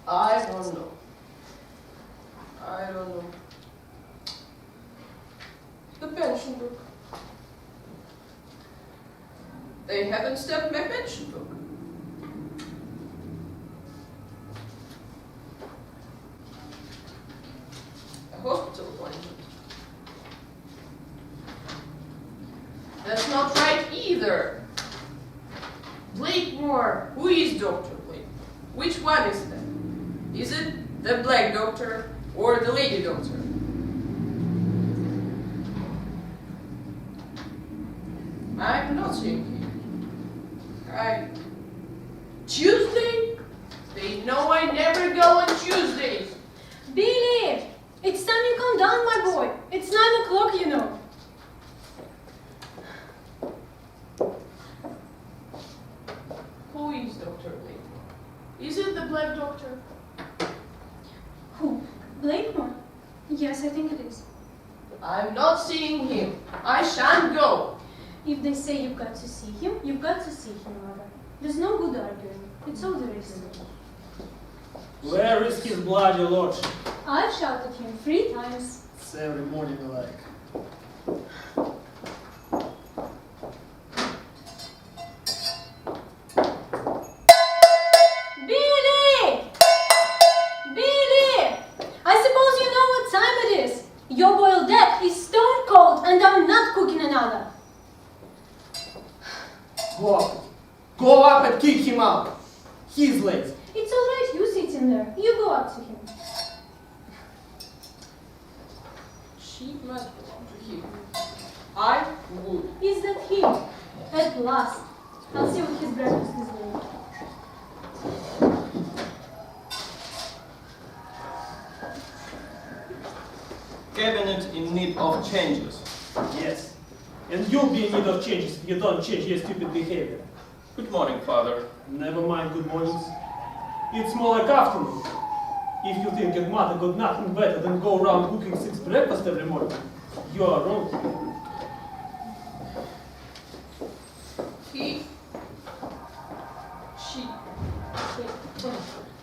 I don't know. I don't know. The pension book. They haven't stamped my pension book. A hospital appointment. That's not right either. Blakemore. Who is Dr. Blake? Which one is that? Is it the black doctor or the lady doctor? I'm not seeing him. Tuesday? They know I never go on Tuesdays. Billy! It's time you calm down, my boy. It's 9 o'clock, you know. Who is Dr. Blakemore? Is it the black doctor? Who? Blakemore? Yes, I think it is. I'm not seeing him. I shan't go. If they say you've got to see him, you've got to see him, mother. There's no good arguing. It's all there is. Where is his bloody lordship? I've shouted him 3 times. It's every morning alike. Billy! Billy! I suppose you know what time it is. Your boiled egg is stone cold and I'm not cooking another. Go up and kick him out. He's late. It's all right, you sit in there. You go up to him. She must belong to him. I would. Is that him? At last. I'll see what his breakfast is doing. Cabinet in need of changes. Yes. And you'll be in need of changes if you don't change your stupid behavior. Good morning, Father. Never mind good mornings. It's more like afternoon. If you think your mother got nothing better than go around cooking 6 breakfast every morning, you are wrong.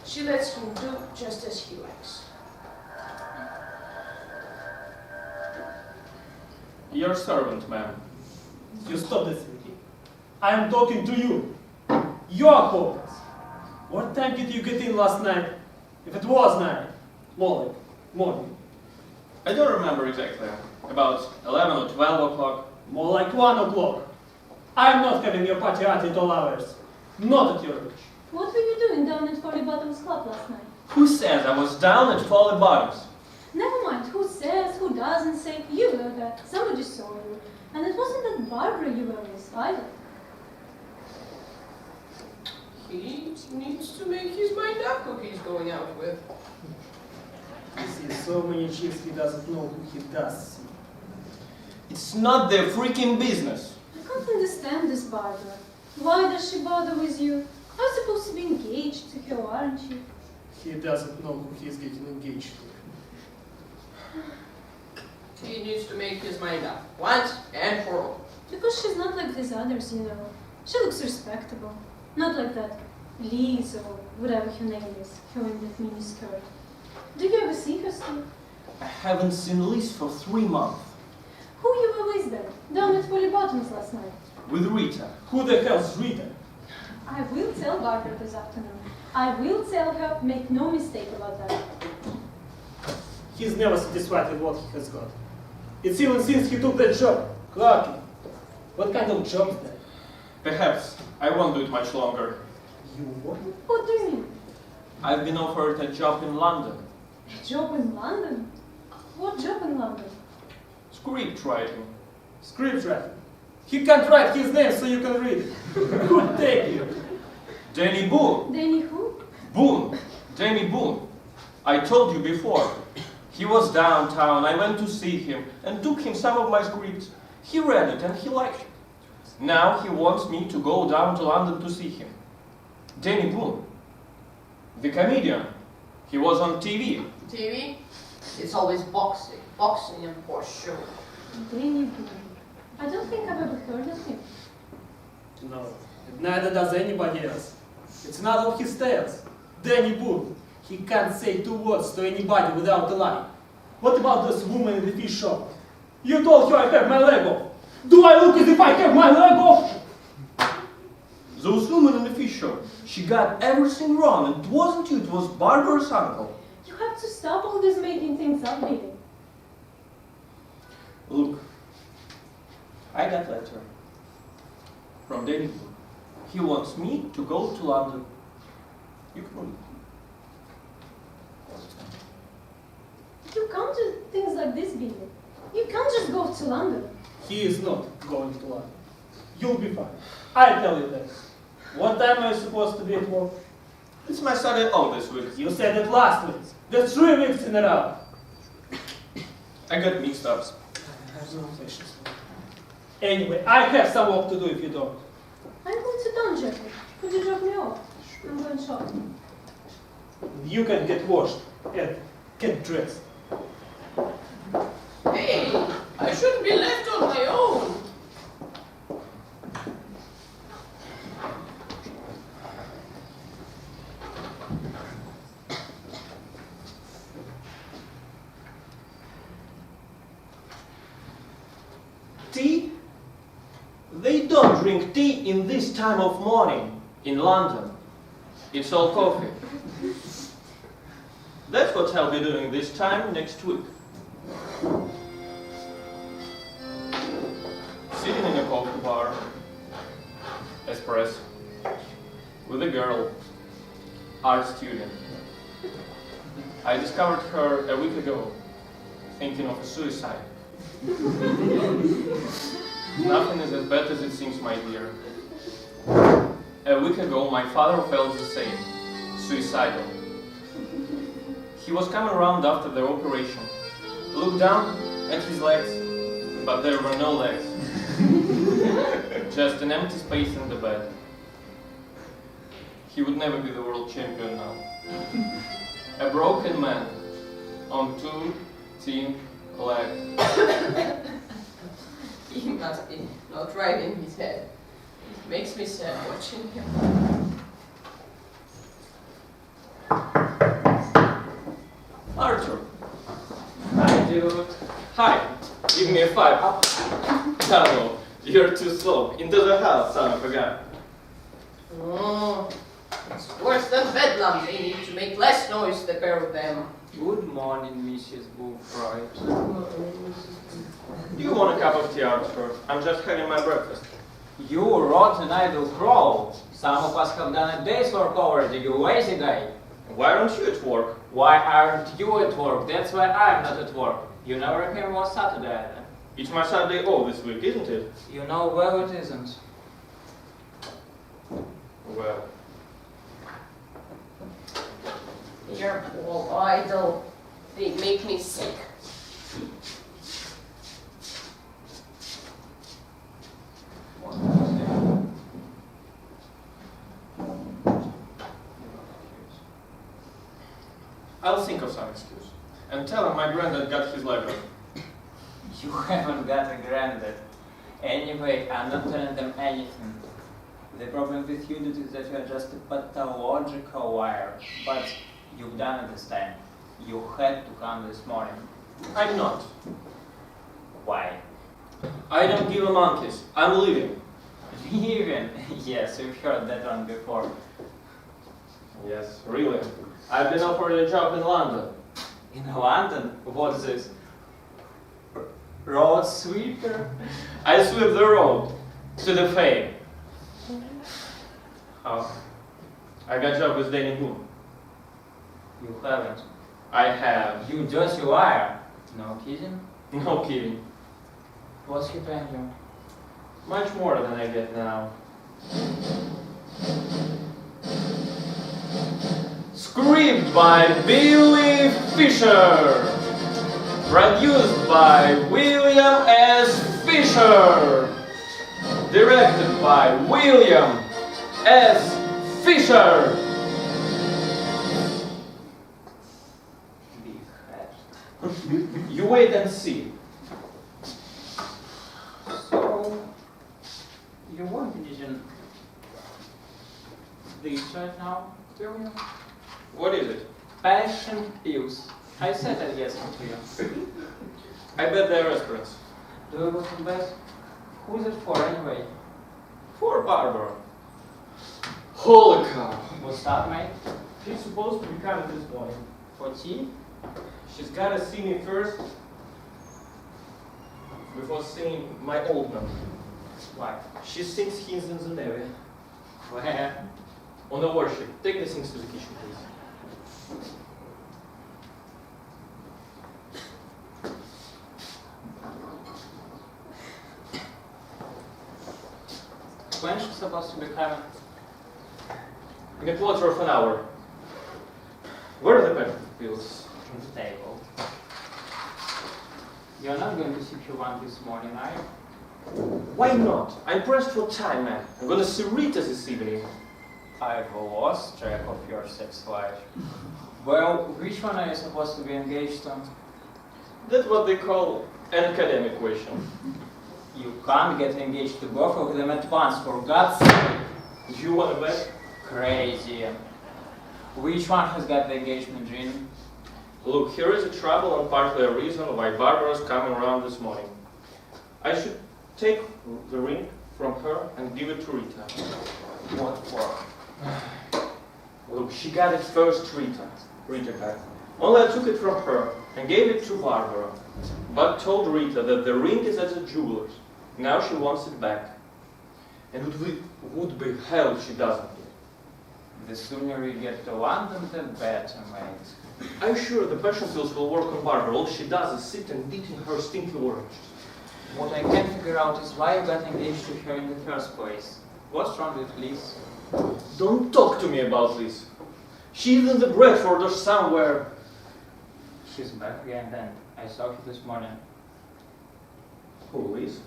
She lets him do just as he likes. Your servant, ma'am. You stop this, Ricky. I am talking to you. You are hopeless. What time did you get in last night? If it was night, more like morning. I don't remember exactly. About 11 or 12 o'clock. More like 1 o'clock. I am not having your party at all hours. Not at your age. What were you doing down at Folly Bottom's club last night? Who says I was down at Folly Bottoms? Never mind who says, who doesn't say. You were there. Somebody saw you. And it wasn't that Barbara you were with either. He needs to make his mind up who he's going out with. He sees so many chicks he doesn't know who he does see. It's not their freaking business. I can't understand this Barbara. Why does she bother with you? I'm supposed to be engaged to her, aren't you? He doesn't know who he's getting engaged to. He needs to make his mind up, once and for all. Because she's not like these others, you know. She looks respectable. Not like that Liz or whatever her name is, her in that mini skirt. Do you ever see her still? I haven't seen Liz for 3 months. Who you were with then? Down at Folly Bottoms last night? With Rita. Who the hell's Rita? I will tell Barbara this afternoon. I will tell her, make no mistake about that. He's never satisfied with what he has got. It's even since he took that job, clerking. What kind of job is that? Perhaps I won't do it much longer. You what? What do you mean? I've been offered a job in London. A job in London? What job in London? Script writing. Script writing. He can't write his name so you can read it. Who'd take you? Danny Boone. Danny who? Boone. Danny Boone. I told you before. He was downtown. I went to see him and took him some of my scripts. He read it and he liked it. Now he wants me to go down to London to see him. Danny Boone. The comedian. He was on TV. TV? It's always boxing. Boxing and horse show. Danny Boone. I don't think I've ever heard of him. No, neither does anybody else. It's not on his tales. Danny Boone. He can't say 2 words to anybody without a lie. What about this woman in the fish shop? You told her I have my leg off. Do I look as if I have my leg off? Those women in the fish shop, she got everything wrong. It wasn't you, it was Barbara's uncle. You have to stop all this making things up, Billy. Look, I got a letter from Danny Boone. He wants me to go to London. You can read it. You can't do things like this, Billy. You can't just go to London. He is not going to London. You'll be fine. I tell you that. What time are you supposed to be at work? It's my Sunday off this week. You said it last week. That's 3 weeks in a row. I got mixed up. I have no patience. Anyway, I have some work to do if you don't. I'm going to town, Jeffrey. Could you drop me off? I'm going shopping. You can get washed and get dressed. Hey, I shouldn't be left on my own. Tea? They don't drink tea in this time of morning in London. It's all coffee. That's what I'll be doing this time next week. Sitting in a coffee bar, espresso, with a girl, art student. I discovered her a week ago, thinking of a suicide. Nothing is as bad as it seems, my dear. A week ago, my father felt the same, suicidal. He was coming around after the operation. Looked down at his legs, but there were no legs. Just an empty space in the bed. He would never be the world champion now. A broken man on 2 thin legs. He must be not right in his head. It makes me sad watching him. Arthur. Hi, dude. Hi. Give me a 5. No, you're too slow. Into the house, son of a gun. Oh, it's worse than bedlam. They need to make less noise, the pair of them. Good morning, Mrs. Bullfright. Do you want a cup of tea, Arthur? I'm just having my breakfast. You rotten idle crow. Some of us have done a day's work already, you lazy guy. Why aren't you at work? Why aren't you at work? That's why I'm not at work. You never came on Saturday either. It's my Saturday off this week, isn't it? You know well it isn't. Well, You're all idle. They make me sick. I'll think of some excuse. And tell him my granddad got his leg off. You haven't got a granddad. Anyway, I'm not telling them anything. The problem with you is that you are just a pathological liar. But you've done it this time. You had to come this morning. I'm not. Why? I don't give a monkeys. I'm leaving. Leaving? Yes, we've heard that one before. Yes, really. I've been offered a job in London. In London? What's this? Road sweeper? I sweep the road to the fame. Oh, I got a job with Danny Boone. You haven't. I have. You just liar. No kidding? No kidding. What's he paying you? Much more than I get now. Script by Billy Fisher. Produced by William S. Fisher. Directed by William S. Fisher. Big head. You wait and see. So, you won't envision this right now, will you? What is it? Passion pills. I said I'd get some to you. I bet they're aspirins. Do you go to bed? Who's it for anyway? For Barbara. Holy cow. What's up, mate? She's supposed to be coming this morning. For tea? She's gotta see me first before seeing my old man. Why? She thinks he's in the Navy. Where? On the warship. Take the things to the kitchen, please. When she's supposed to be coming? In a quarter of an hour. Where are the passion pills? On the table. You're not going to see Q1 this morning, are you? Why not? I'm pressed for time, man. I'm gonna see Rita this evening. I've lost track of your sex life. Well, which one are you supposed to be engaged on? That's what they call an academic question. You can't get engaged to both of them at once, for God's sake. You wanna bet? Crazy. Which one has got the engagement ring? Look, here is a trouble and partly a reason why Barbara's coming around this morning. I should take the ring from her and give it to Rita. What for? Look, she got it first, Rita got it. Only I took it from her and gave it to Barbara, but told Rita that the ring is at the jeweler's. Now she wants it back. And it would be hell if she doesn't get it. The sooner you get to London, the better, mate. I'm sure the passion pills will work on Barbara. All she does is sit and eating her stinky oranges. What I can't figure out is why you got engaged to her in the first place. What's wrong with Liz? Don't talk to me about this. She's in the Bradford or somewhere. She's back again then. I saw her this morning. Who is?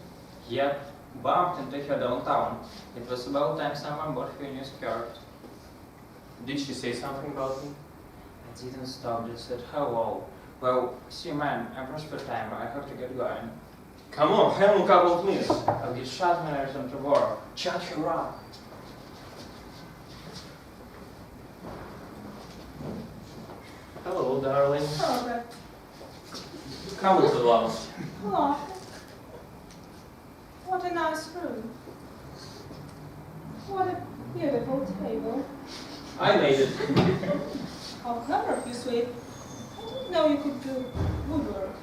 Yep, bumped into her downtown. It was about time someone bought her a new skirt. Did she say something about me? I didn't stop, just said hello. Well, see man, I'm pressed for time. I have to get going. Come on, hang on a couple of minutes. I'll get shot when I return to work. Chat her up. Hello, darling. Oh, Brett. Come into the lounge. Oh, what a nice room. What a beautiful table. I made it. How clever of you, sweet. I didn't know you could do woodwork.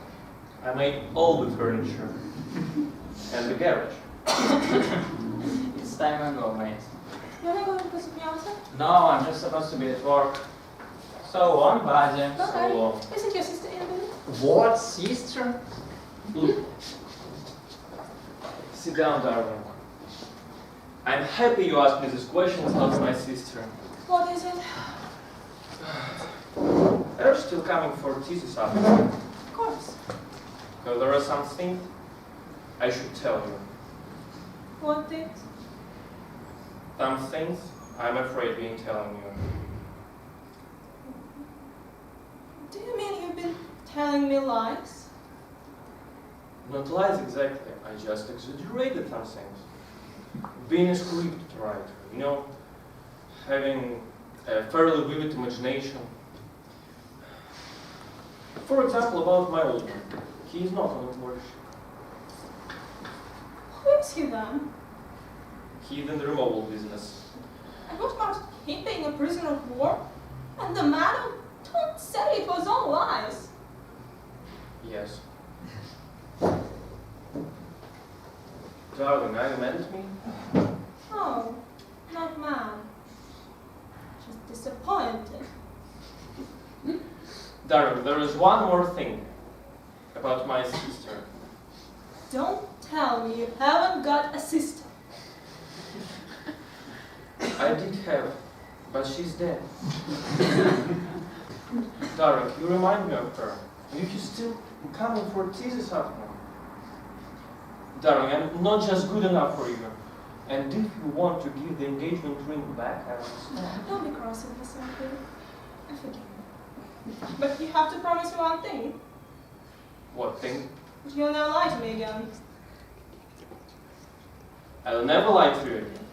I made all the furniture. And the garage. It's time I go, mate. You're not going to visit me outside? No, I'm just supposed to be at work. So on, buddy. Okay. long. Isn't your sister in the building? What, sister? Look. Sit down, darling. I'm happy you asked me this question. It's not my sister. What is it? Are you still coming for tea this afternoon? Of course. Because there are some things I should tell you. What did? Some things I'm afraid being telling you. Do you mean you've been telling me lies? Not lies exactly, I just exaggerated some things. Being a script writer, you know, having a fairly vivid imagination. For example, about my old man. He is not on the warship. Who is he then? He is in the removal business. And what about him being a prisoner of war? And the man who don't say it was all lies. Yes. Darling, are you meant me? Oh, not man. Just disappointed. Darling, there is one more thing about my sister. Don't tell me you haven't got a sister. I did have, but she's dead. Darling, you remind me of her. And if you still coming for tea this afternoon. Darling, I'm not just good enough for you. And if you want to give the engagement ring back, I understand. Don't be cross with me, Sophie. I forgive you. But you have to promise me one thing. What thing? That you'll never lie to me again. I'll never lie to you again.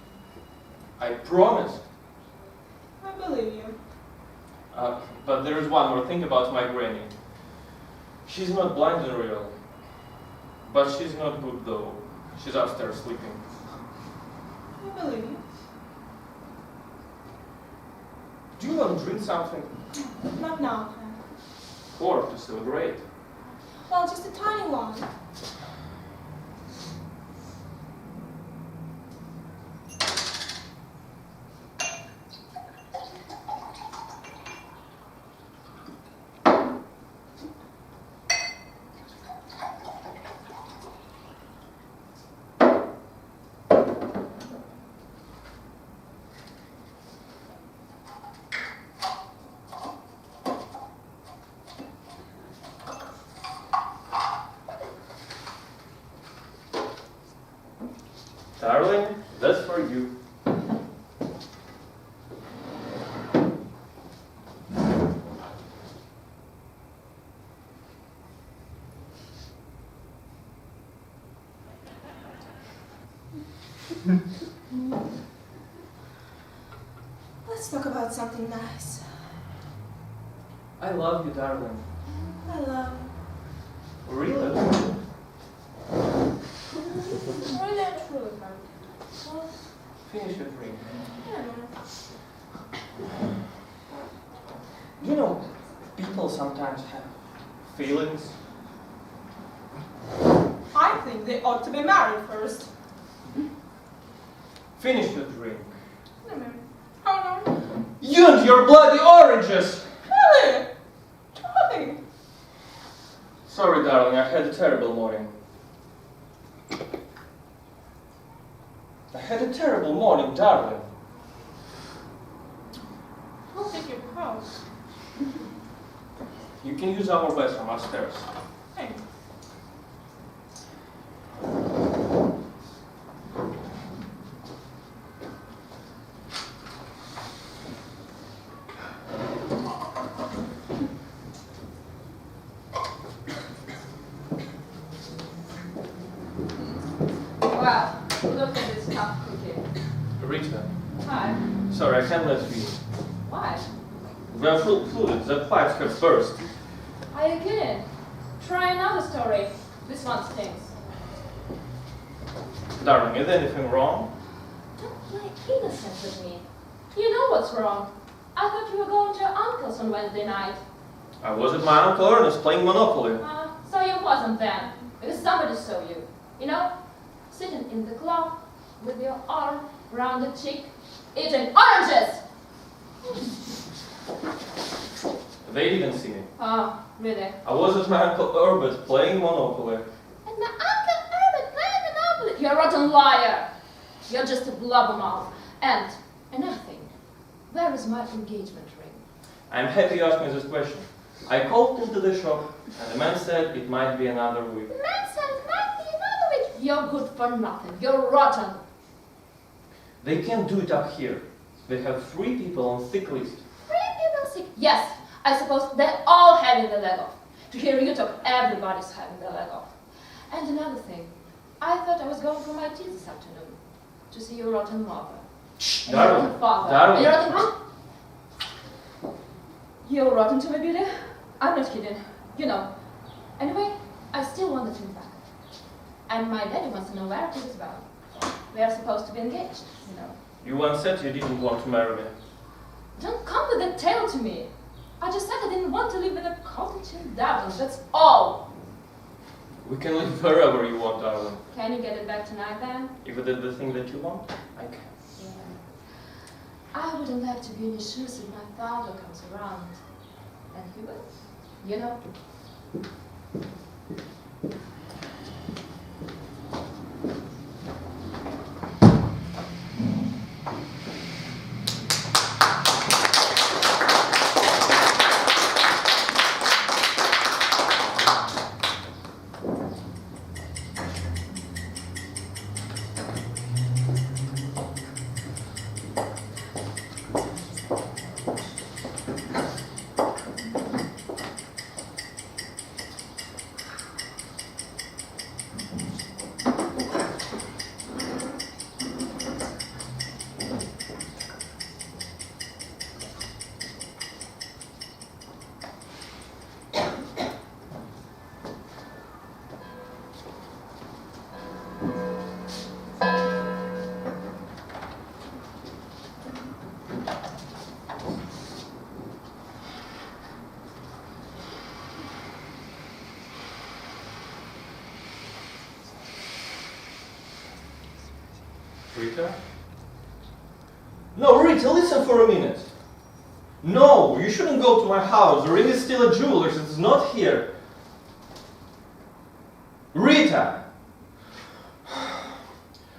I promise. I believe you. But there is one more thing about my granny. She's not blind in real, but she's not good though. She's upstairs sleeping. I believe you. Do you want to drink something? Not now. Or to celebrate? Well, just a tiny one. Darling, that's for you. Let's talk about something nice. I love you, darling. I love Really? you. Really and truly, man. Well, Finish your drink. I don't know. You know, people sometimes have feelings. I think they ought to be married first. Finish your drink. Wait a minute. How long? You and your bloody oranges! Really? Try. Sorry, darling, I had a terrible morning. I had a terrible morning, darling. I'll take your house. You can use our bathroom upstairs. Hey. Wow, look at this tough cookie. Rita, Hi. sorry, I can't let you in. Why? We are full flooded. The pipes have burst. Are you kidding? Try another story. This one stinks. Darling, is anything wrong? Don't play innocent with me. You know what's wrong. I thought you were going to your uncle's on Wednesday night. I was at my Uncle Ernest playing Monopoly. So you wasn't then, because somebody saw you. You know, sitting in the club with your arm round the chick, eating oranges! They didn't see me. Oh, really? I was at my Uncle Herbert playing Monopoly. And my Uncle Herbert playing Monopoly! You're a rotten liar! You're just a blabbermouth. And another thing, where is my engagement ring? I'm happy you asked me this question. I called into the shop, and the man said it might be another week. The man said it might be another week. You're good for nothing. You're rotten. They can't do it up here. They have 3 people on sick list. 3 people sick. Yes, I suppose they're all having the leg off. To hear you talk, everybody's having the leg off. And another thing, I thought I was going for my tea this afternoon to see your rotten mother. And your Darling, rotten father. darling. And your rotten... You're rotten to me, Billy. I'm not kidding. You know. Anyway, I still want the ring back. And my daddy wants to know where it is about. We are supposed to be engaged, you know. You once said you didn't want to marry me. Don't come with that tale to me. I just said I didn't want to live in a cottage in Dublin. That's all. We can live wherever you want, darling. Can you get it back tonight then? If it is the thing that you want, I can. Yeah. I wouldn't like to be in your shoes if my father comes around. And he will. You know. Rita? No, Rita, listen for a minute. No, you shouldn't go to my house. The ring is still at jeweler's. It's not here. Rita!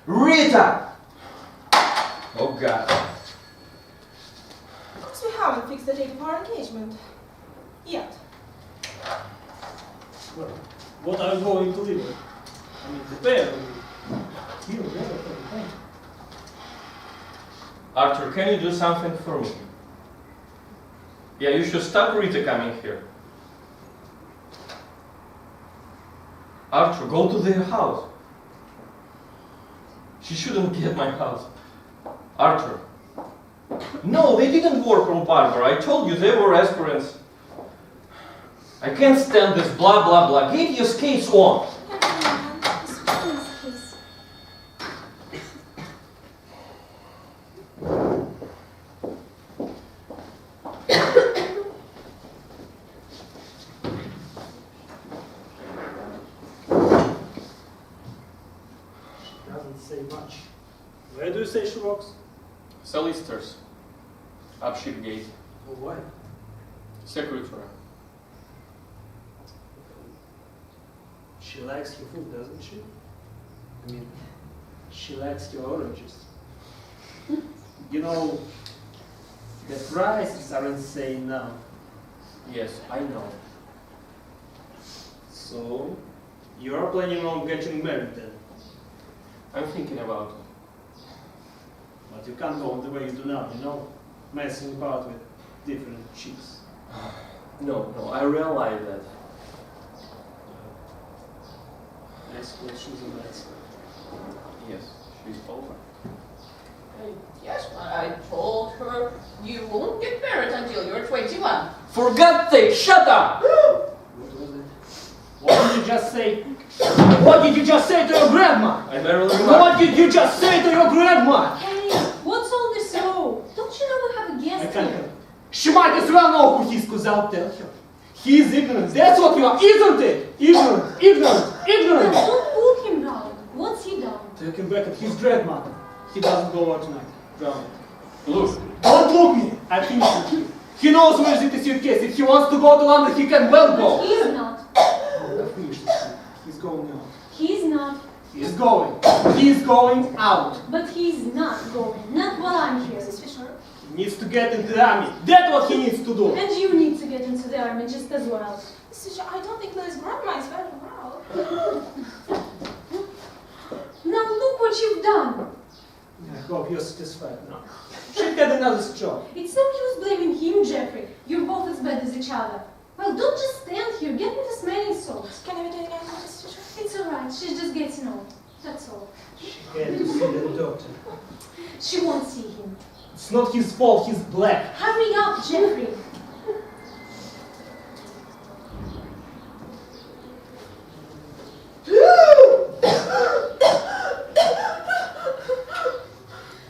Rita! Oh, God. Of course we haven't fixed the date of our engagement. Yet. Well, what are you going to live with? I mean, the pair will be here, there, everything. Arthur, can you do something for me? Yeah, you should stop Rita coming here. Arthur, go to their house. She shouldn't get my house. Arthur. No, they didn't work on Barbara. I told you they were aspirants. I can't stand this blah blah blah. Get your skates on. Doesn't say much. Where do you say she works? Solicitors. Upship gate. Oh, why? Secretary. She likes your food, doesn't she? I mean, she likes your oranges. You know, the prices are insane now. Yes, I know. So, you are planning on getting married then? I'm thinking about it. But you can't go the way you do now, you know? Messing about with different chicks. No, I realize that. Next question is a nice Yes, she's over. Yes, but I told her you won't get married until you're 21. For God's sake, shut up! What was it? What did you just say? What did you just say to your grandma? I barely What did you just say to your grandma? Hey, what's all this row? Don't you know we have a I guest can't here? help. She might as well know who he сказал. Tell her. He is ignorant. That's what you are, isn't it? Ignorant, ignorant, ignorant. Don't pull him down. What's he done? Take him back at his grandmother. He doesn't go out tonight. Drown it. Look, Don't look me. I finished with you. He knows where is the suitcase. If he wants to go to London, he can well But go. he's not. I finished with you. He's going out. He's not. He's going. He's going out. But he's not going. Not while I'm here. Mrs. Fisher, He needs to get into the army. That's what he needs to do. And you need to get into the army just as well. Mrs. Fisher, I don't think Lily's grandma is very well. Now look what you've done. I hope you're satisfied now. She'll get another job. It's no use blaming him, Jeffrey. You're both as bad as each other. Well, don't just stand here. Get me the smelling salts. Can I be doing anything, Mrs. Fisher? It's alright. She's just getting old. That's all. She had to see the doctor. She won't see him. It's not his fault, he's black. Hurry up, Jeffrey.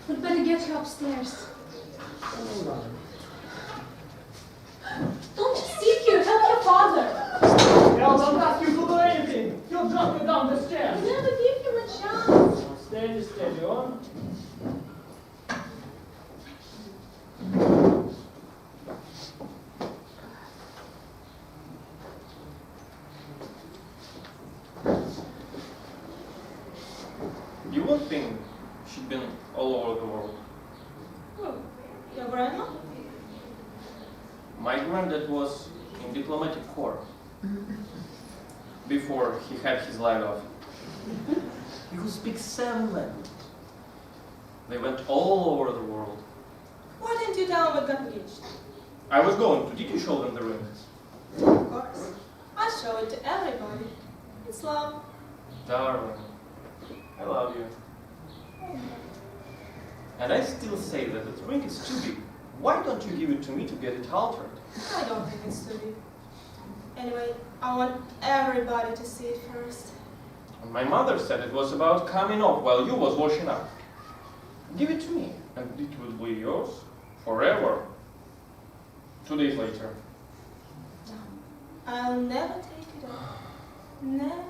We'd better get you upstairs. Don't just sit here. Help your father. Hell, don't ask you to do anything. He'll drop you down the You stairs. never give him a chance. Steady, steady on. you would think she'd been all over the world. Oh, your grandma? My granddad was in diplomatic corps before he had his leg off. He could speak 7 languages. They went all over the world. Why didn't you tell him what got engaged? I was going to. Did you show them the ring? Of course. I show it to everybody. It's love. Darling, I love you. And I still say that the ring is too big. Why don't you give it to me to get it altered? I don't think it's too big. Anyway, I want everybody to see it first. And my mother said it was about coming off while you was washing up. Give it to me, and it will be yours forever. 2 days later. I'll never take it off. Never.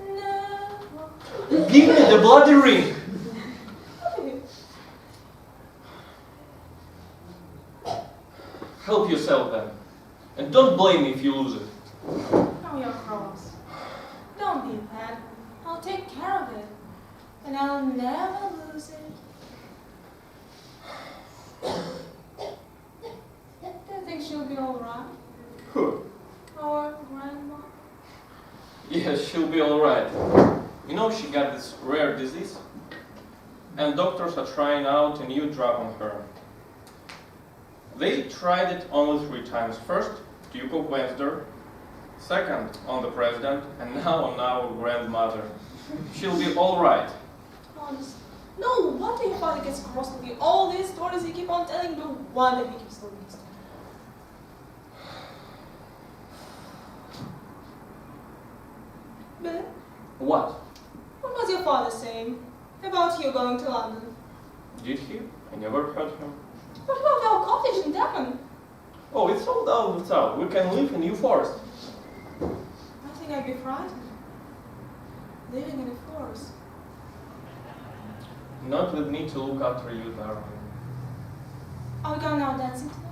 Never. Give me the bloody ring! Help yourself then. And don't blame me if you lose it. Now you're cross. Don't be bad. I'll take care of it. And I'll never lose it. Do you think she'll be alright? Who? Our grandma? Yes, she'll be alright. You know she got this rare disease? And doctors are trying out a new drug on her. They tried it only 3 times. First, Duke of Windsor. Second, on the president. And now on our grandmother. She'll be alright. Honest. No wonder your father gets cross with you. All these stories you keep on telling, no wonder he keeps telling these stories. Billy, What? what was your father saying about you going to London? Did he? I never heard him. What about our cottage in Devon? Oh, it's all down the south. We can live in New Forest. I think I'd be frightened. Living in a forest. Not with me to look after you, darling. Are we going out dancing tonight?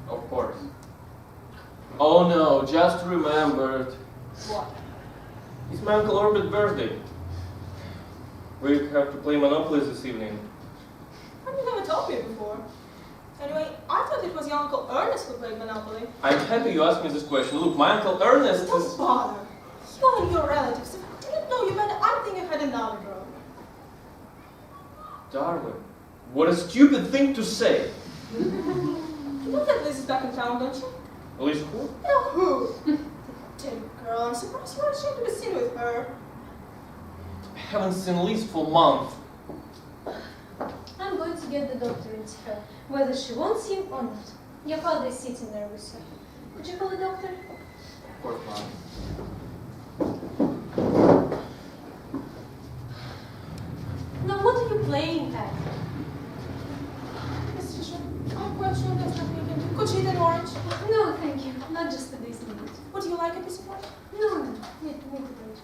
Of course. Oh no, just remembered. What? It's my Uncle Orbert's birthday. We have to play Monopoly this evening. You never told me before. Anyway, I thought it was your Uncle Ernest who played Monopoly. I'm happy you asked me this question. Look, my Uncle Ernest Don't is... bother. You and your relatives. If I didn't know you better, I think you had another girl. Darling, what a stupid thing to say. You know that Liz is back in town, don't you? Liz who? You know who? The dead girl. I'm surprised you were ashamed to be seen with her. I haven't seen Liz for months. I'm going to get the doctor into her, whether she wants him or not. Your father is sitting there with her. Could you call the doctor? Of course not. Now, what are you playing at? Miss Fisher, I'm quite sure there's nothing you can do. Could you eat an orange? No, thank you. Not just at this minute. Would you like a piece of orange? No, need to wait.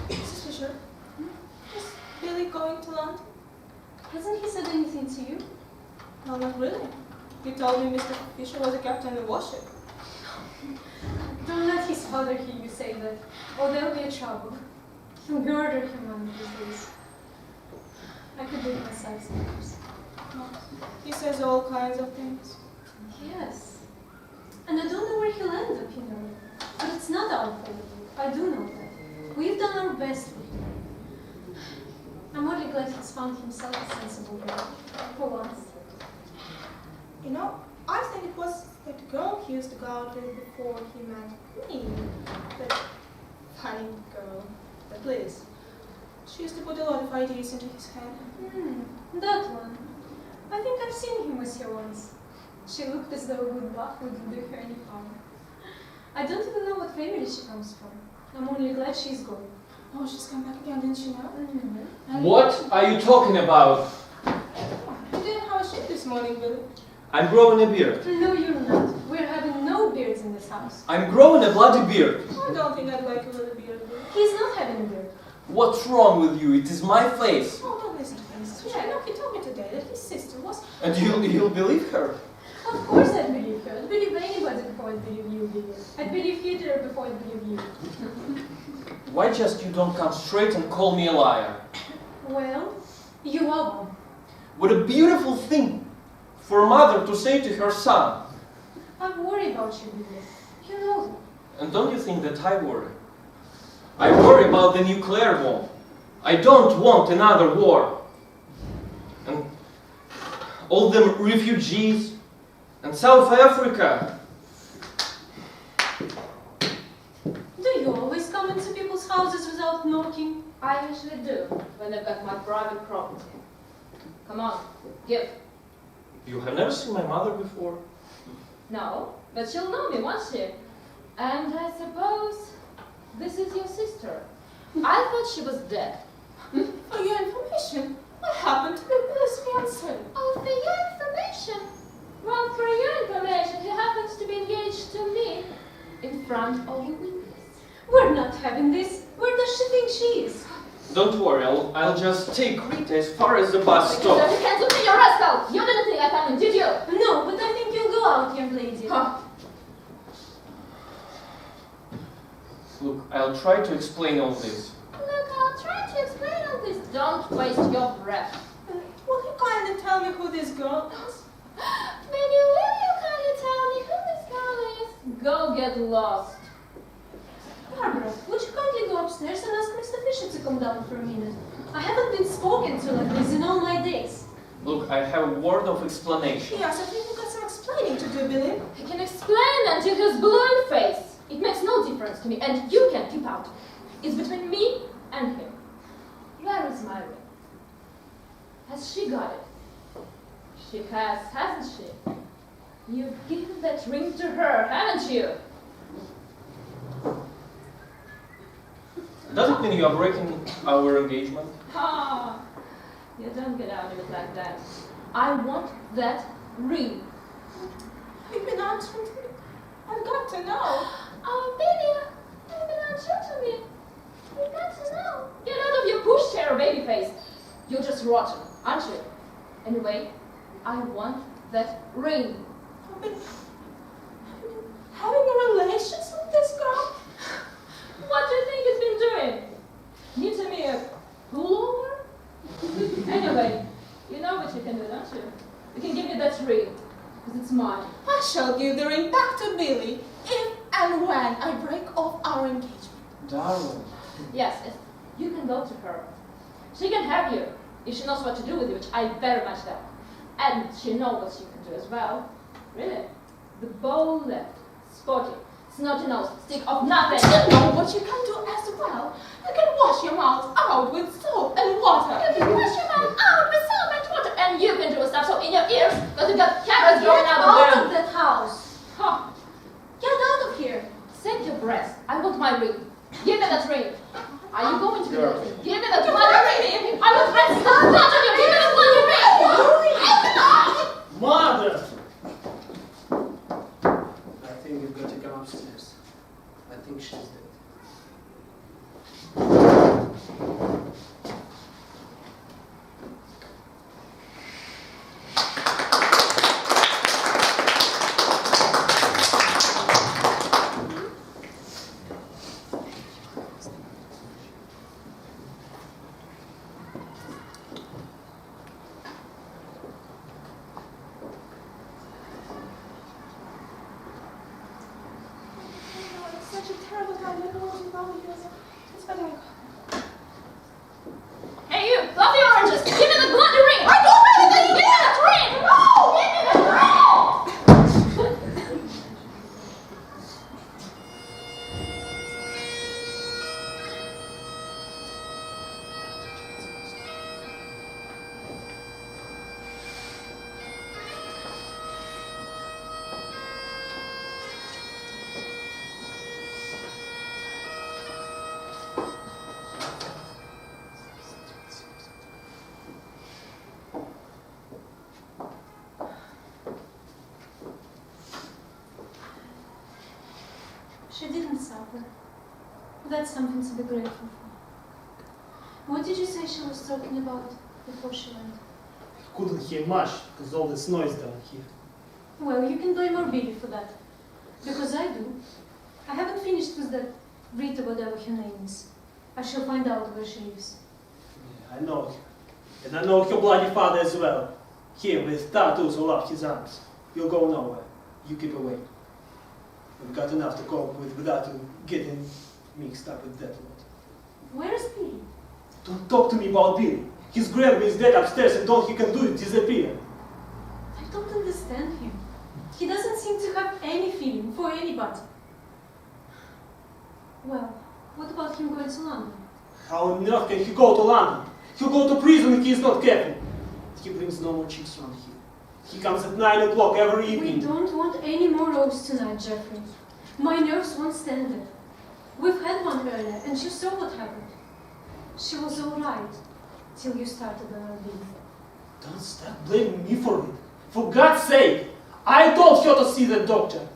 Mrs. Fisher, is Billy going to London? Hasn't he said anything to you? No, not really. He told me Mr. Fisher was a captain in warship. Don't let his father hear you say that, or there'll be a trouble. He'll murder him one of these days. I could do it myself sometimes. He says all kinds of things. Yes. And I don't know where he'll end up, you know. But it's not our fault. I do know that. We've done our best for him. I'm only glad he's found himself a sensible girl. For once. You know, I think it was that girl he used to go out with before he met me. That funny girl. That Liz. She used to put a lot of ideas into his head. That one. I think I've seen him with her once. She looked as though a good bath wouldn't do her any harm. I don't even know what family she comes from. I'm only glad she's going. Oh, she's come back again, didn't she know? What are you talking about? You didn't have a shave this morning, Billy. I'm growing a beard. No, you're not. We're having no beards in this house. I'm growing a bloody beard. I don't think I'd like a little beard, Billy. He's not having a beard. What's wrong with you? It is my face. Oh, don't listen to him, Mrs. Fisher. I know he told me today that his sister was... And you'll believe her. Of course I'd believe her. I'd believe anybody before I'd believe you, Billy. I'd believe Hitler before I'd believe you. Why just you don't come straight and call me a liar? Well, you are one. What a beautiful thing for a mother to say to her son. I worry about you, Billy. You know that. And don't you think that I worry? I worry about the nuclear bomb. I don't want another war. And all the refugees and South Africa. Do you always come into people's houses without knocking? I usually do, when I've got my private property. Come on, give. You have never seen my mother before? No, but she'll know me, won't she? And I suppose this is your sister. I thought she was dead. For your information, I happen to be Billy's fiancé. Oh, for your information. Well, for your information, he happens to be engaged to me in front of a witness. We're not having this. Where does she think she is? Don't worry, I'll just take Rita as far as the bus Get stop. your hands off me, you rascal! You didn't think I Look, I'll try to explain all this. Look, I'll try to explain all this. Don't waste your breath. Will you kindly tell me who this girl is? Baby, will you kindly tell me who this girl is? Go get lost. Barbara, would you kindly go upstairs and ask Mr. Fisher to come down for a minute? I haven't been spoken to like this in all my days. Look, I have a word of explanation. Yes, I think you've got some explaining to do, Billy. He can explain until he's blue in face. It makes no difference to me, and you can keep out. It's between me and him. Where is my ring? Has she got it? She has, hasn't she? You've given that ring to her, haven't you? Does it mean you are breaking our engagement? Ah, you don't get out of it like that. I want that ring. You've been answering me. I've got to know. Oh, baby, you've been untrue to me. You've got to know. Get out of your pushchair, baby face. You're just rotten, aren't you? Anyway, I want that ring. I've been having a relations with this girl. What do you think he's been doing? Knitting me a pullover? Anyway, you know what you can do, don't you? You can give me that ring, because it's mine. I shall give the ring back to Billy if and when I break off our engagement. Darling. Yes, yes, you can go to her. She can have you, if she knows what to do with you, which I very much doubt. And she knows what she can do as well. Really? The bow left, sporty, snotty nose, stick of nothing. You know what you can do as well. You can wash your mouth out with soap and water. You can wash your mouth out with soap and water, and you can do stuff so in your ears, because you've got carrots growing Get out out of of them. that house. Huh. Get out of here. Save your breath. I want my ring. Give me that ring. Are you going to give it to me? Give me that bloody ring. I will press the button on you. Give me the bloody ring. Mother! I think you've got to come upstairs. I think she's dead. It's such a terrible time. I don't know what wrong with you. It's better I go. Hey, you. Fluffy oranges. Give me the bloody ring. I don't have it. Give me that ring. No! Give me that ring. She didn't suffer. That's something to be grateful for. What did you say she was talking about before she went? Couldn't hear much because all this noise down here. Well, you can blame Orbidi for that. Because I do. I haven't finished with that Rita, whatever her name is. I shall find out where she lives. Yeah, I know her. And I know her bloody father as well. Here with tattoos all up his arms. You'll go nowhere. You keep away. We've got enough to cope with without you getting mixed up with that lot. Where is Billy? Don't talk to me about Billy. His grandma is dead upstairs and all he can do is disappear. I don't understand him. He doesn't seem to have any feeling for anybody. Well, what about him going to London? How on earth can he go to London? He'll go to prison if he's not careful. He brings no more chicks around here. He comes at 9 o'clock every evening. We don't want any more rows tonight, Jeffrey. My nerves won't stand it. We've had one earlier, and she saw what happened. She was all right, till you started on our beat. Don't start blaming me for it. For God's sake! I told her to see the doctor.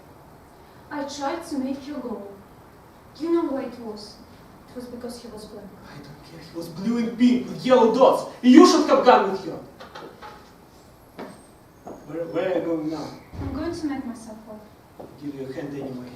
I tried to make you go. You know why it was. It was because he was black. I don't care. He was blue and pink with yellow dots. You should have gone with her. Where are you going now? I'm going to make myself up. I'll give you a hand anyway.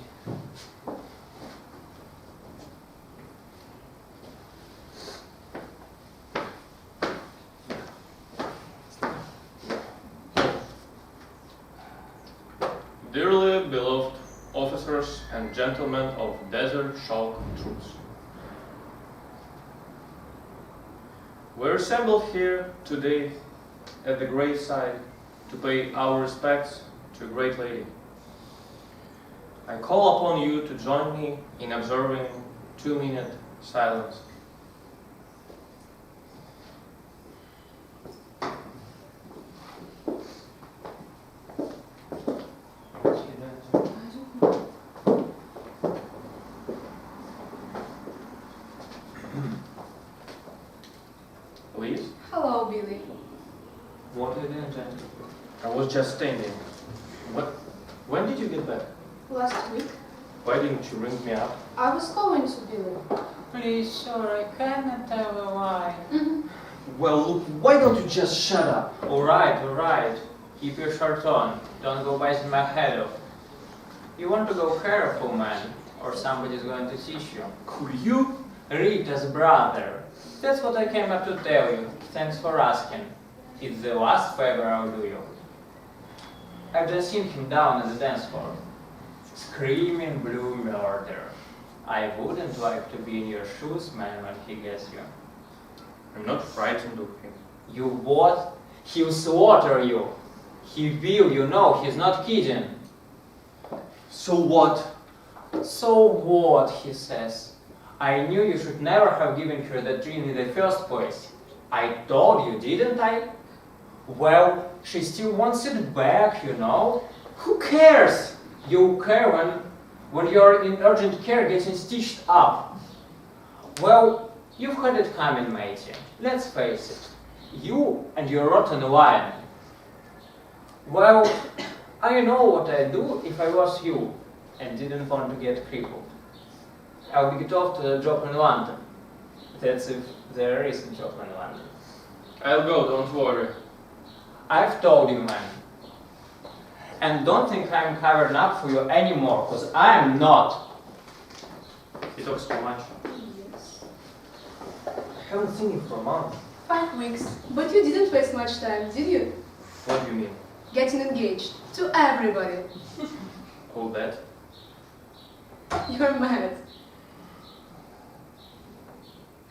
Dearly beloved officers and gentlemen of Desert Shock Troops. We're assembled here today at the graveside to pay our respects to a great lady. I call upon you to join me in observing 2-minute silence. Please? Hello, Billy. What are you doing, Jen? I was just standing. When did you get back? Last week, Why didn't you ring me up? I was going to Billy. Please, sir, I cannot tell a lie. Well, look, why don't you just shut up? Alright. Keep your shirt on. Don't go biting my head off. You want to go careful, man, or somebody's going to teach you. Who, you? Rita's brother. That's what I came up to tell you. Thanks for asking. It's the last favor I'll do you. I've just seen him down at the dance floor. Screaming blue murder. I wouldn't like to be in your shoes, man, when he gets you. I'm not frightened of him. You what? He'll slaughter you. He will, you know, he's not kidding. So what? So what, he says. I knew you should never have given her that dream in the first place. I told you, didn't I? Well, she still wants it back, you know. Who cares? You care when you're in urgent care getting stitched up. Well, you've had it coming, matey. Let's face it. You and your rotten wine. Well, I know what I'd do if I was you and didn't want to get crippled. I would get off to the job in London. That's if there is a job in London. I'll go, don't worry. I've told you, man. And don't think I'm covering up for you anymore, because I'm not. He talks too much. Yes. I haven't seen him for a month. 5 weeks. But you didn't waste much time, did you? What do you mean? Getting engaged. To everybody. All that? You're mad.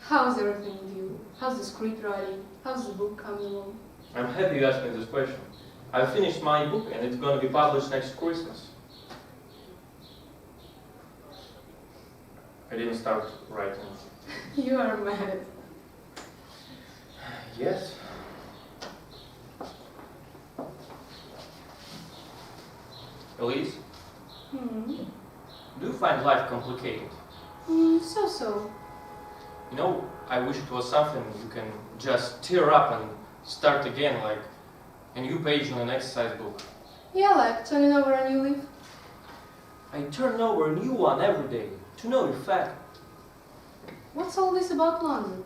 How's everything with you? How's the script writing? How's the book coming along? I'm happy you asked me this question. I finished my book and it's going to be published next Christmas. I didn't start writing. You are mad. Yes. Elise, do you find life complicated? So. You know, I wish it was something you can just tear up and start again, like a new page in an exercise book. Yeah, like turning over a new leaf. I turn over a new one every day to know the fact. What's all this about London?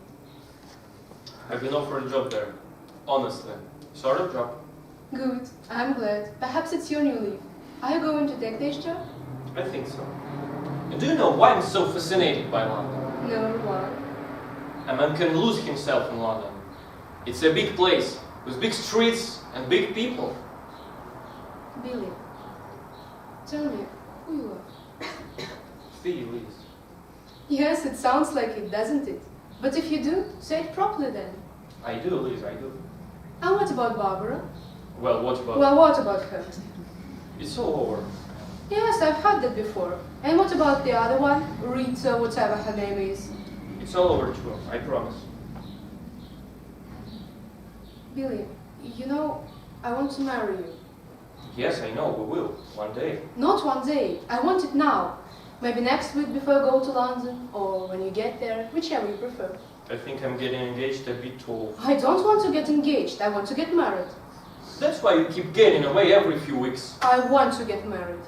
I've been offered a job there. Honestly. Sort of job. Good. I'm glad. Perhaps it's your new leaf. Are you going to take this job? I think so. And do you know why I'm so fascinated by London? No, why? A man can lose himself in London. It's a big place, with big streets and big people. Billy, tell me who you are. See, Elise. Yes, it sounds like it, doesn't it? But if you do, say it properly then. I do, Elise, I do. And what about Barbara? Well, what about... Well, what about her? It's all over. Yes, I've heard that before. And what about the other one? Rita, whatever her name is. It's all over too, I promise. Billy, you know, I want to marry you. Yes, I know, we will. One day. Not one day. I want it now. Maybe next week before I go to London, or when you get there, whichever you prefer. I think I'm getting engaged a bit too... I don't want to get engaged. I want to get married. That's why you keep getting away every few weeks. I want to get married.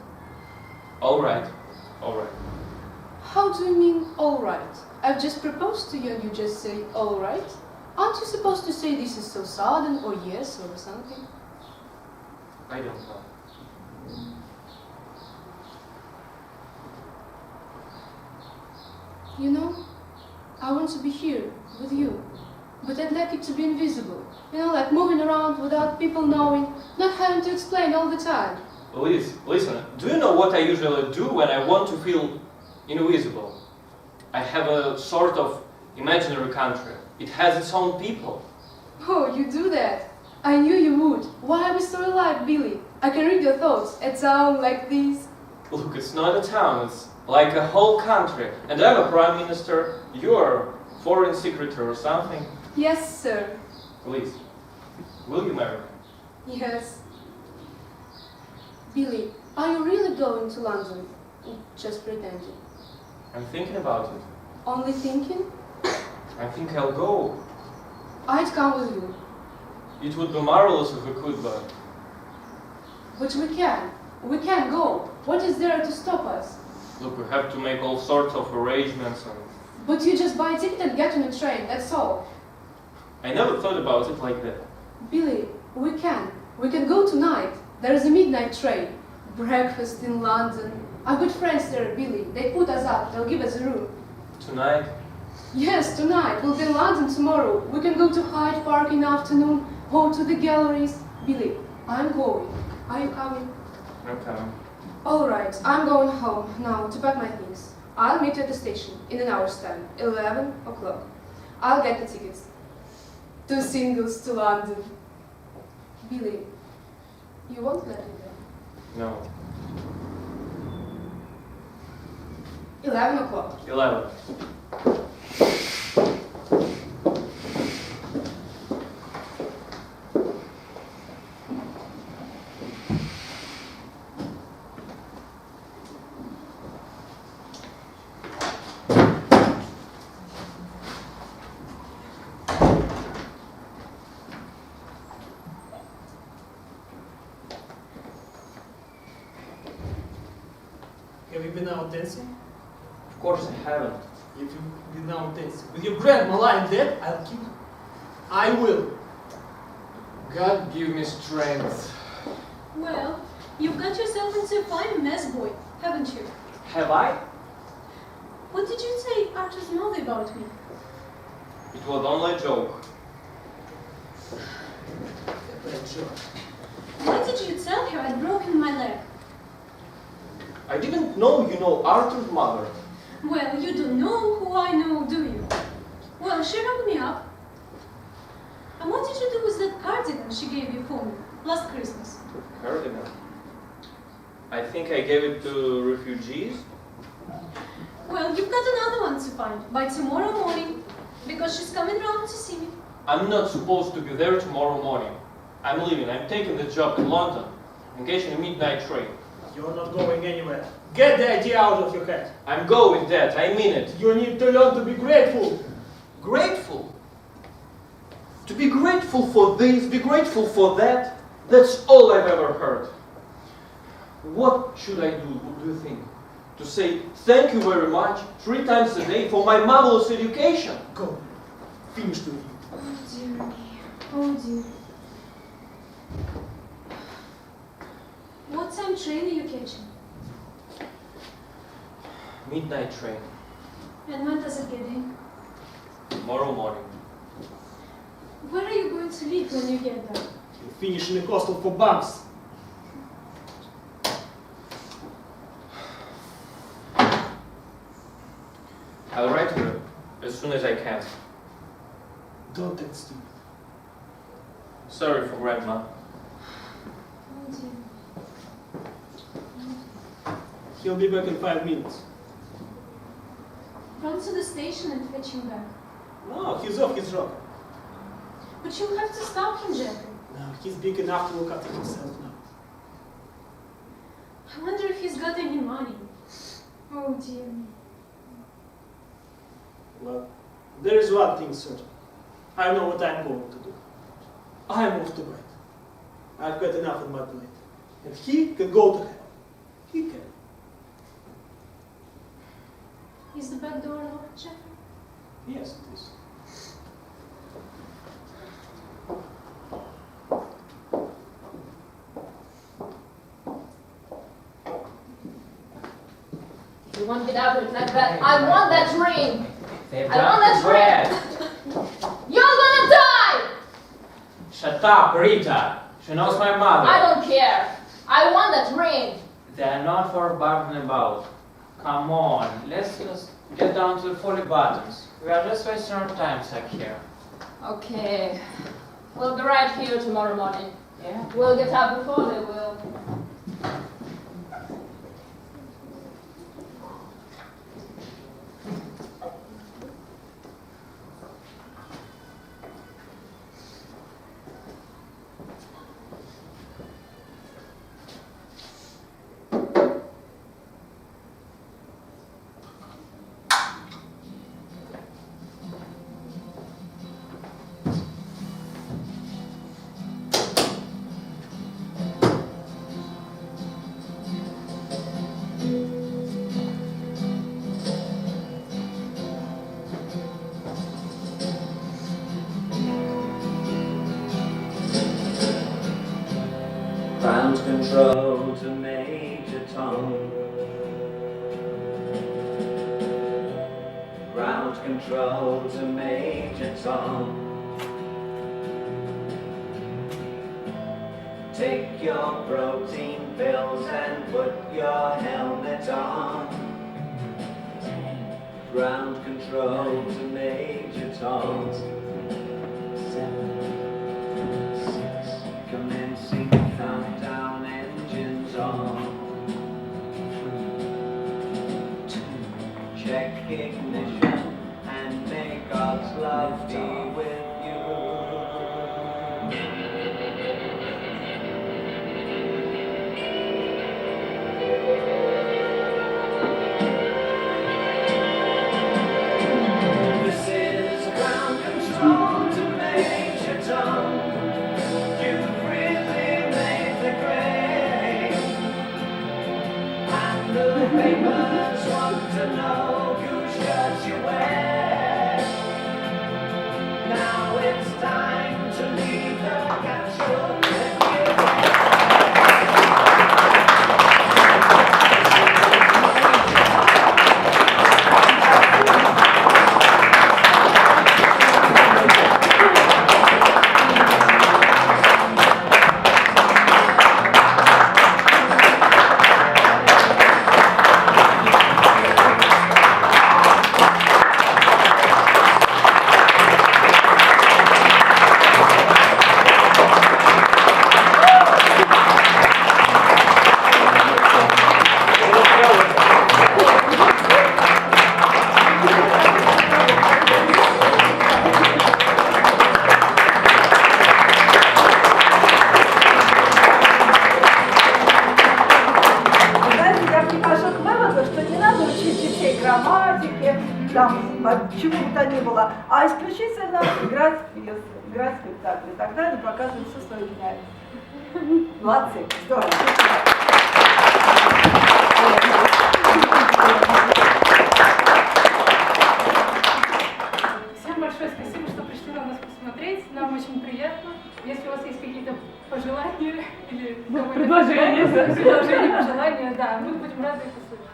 All right. All right. How do you mean, all right? I've just proposed to you and you just say, all right? Aren't you supposed to say this is so sudden, or yes, or something? I don't know. You know, I want to be here, with you. But I'd like it to be invisible. You know, like moving around without people knowing, not having to explain all the time. Listen, do you know what I usually do when I want to feel invisible? I have a sort of imaginary country. It has its own people. Oh, you do that? I knew you would. Why are we still alive, Billy? I can read your thoughts. A town like this. Look, it's not a town, it's like a whole country. And I'm a prime minister, you're foreign secretary or something. Yes, sir. Please, will you marry me? Yes. Billy, are you really going to London? Just pretending. I'm thinking about it. Only thinking? I think I'll go. I'd come with you. It would be marvelous if we could, but... But we can. We can go. What is there to stop us? Look, we have to make all sorts of arrangements and... But you just buy a ticket and get on a train, that's all. I never thought about it like that. Billy, we can. We can go tonight. There is a midnight train. Breakfast in London. I've got friends there, Billy. They put us up. They'll give us a room. Tonight? Yes, tonight. We'll be in London tomorrow. We can go to Hyde Park in the afternoon, or to the galleries. Billy, I'm going. Are you coming? I'm coming. All right, I'm going home now to pack my things. I'll meet you at the station in an hour's time, 11 o'clock. I'll get the tickets. 2 singles to London. Billy, you won't let me go. No. 11 o'clock. 11. Have you been out dancing? Of course I haven't. If you've been out dancing with your grandma lying dead, I'll kill you. I will. God give me strength. Well, you've got yourself into a fine mess, boy, haven't you? Have I? What did you say Arthur's mother about me? It was only a joke. A bad joke. Why did you tell her I'd broken my leg? I didn't know you know Arthur's mother. Well, you don't know who I know, do you? Well, she rung me up. And what did you do with that cardigan she gave you for me last Christmas? Cardigan. I think I gave it to refugees. Well, you've got another one to find by tomorrow morning, because she's coming round to see me. I'm not supposed to be there tomorrow morning. I'm leaving. I'm taking the job in London. I'm catching a midnight train. You're not going anywhere. Get the idea out of your head. I'm going, Dad. I mean it. You need to learn to be grateful. Grateful? To be grateful for this, be grateful for that? That's all I've ever heard. What should I do you think? To say thank you very much 3 times a day for my marvelous education? Go. Finish the read. Oh dear me. Oh dear. What time train are you catching? Midnight train. And when does it get in? Tomorrow morning. Where are you going to live when you get there? You finish in the hostel for bums. I'll write to her as soon as I can. Don't act stupid. Sorry for Grandma. Oh dear. He'll be back in 5 minutes. Run to the station and fetch him back. No, he's off his rock. But you'll have to stop him, Jeffrey. No, he's big enough to look after himself now. I wonder if he's got any money. Oh dear me. Well, there is one thing certain. I know what I'm going to do. I move to bed. I've got enough on my plate. And he can go to hell. He can. Is the back door locked, Jeffrey? Yes, it is. You won't get out of it like that. I want that ring. They've I want that ring. You're gonna die! Shut up, Rita. She knows my mother. I don't care. I want that ring. They're not for bargaining about. Come on, let's just get down to the fully buttons. We are just wasting our time back here. Okay. We'll be right here tomorrow morning. Yeah? We'll get up before they will. Ground control to Major Tom. Ground control to Major Tom. Take your protein pills and put your helmet on. Ground control to Major Tom. 7, 6, commencing countdown, engines on. 3, 2, check ignition and may God's love be with you. This is ground control to Major Tom. You've really made the grade, and the papers want to know whose shirt you wear. Now it's time to leave the capsule with you. Чего бы то ни было, а исключительно играть спектакль. Тогда они показывают всю свою гениальность. Молодцы, здорово. Всем большое спасибо, что пришли на нас посмотреть. Нам очень приятно. Если у вас есть какие-то пожелания или предложения, пожелания, да, мы будем рады их услышать.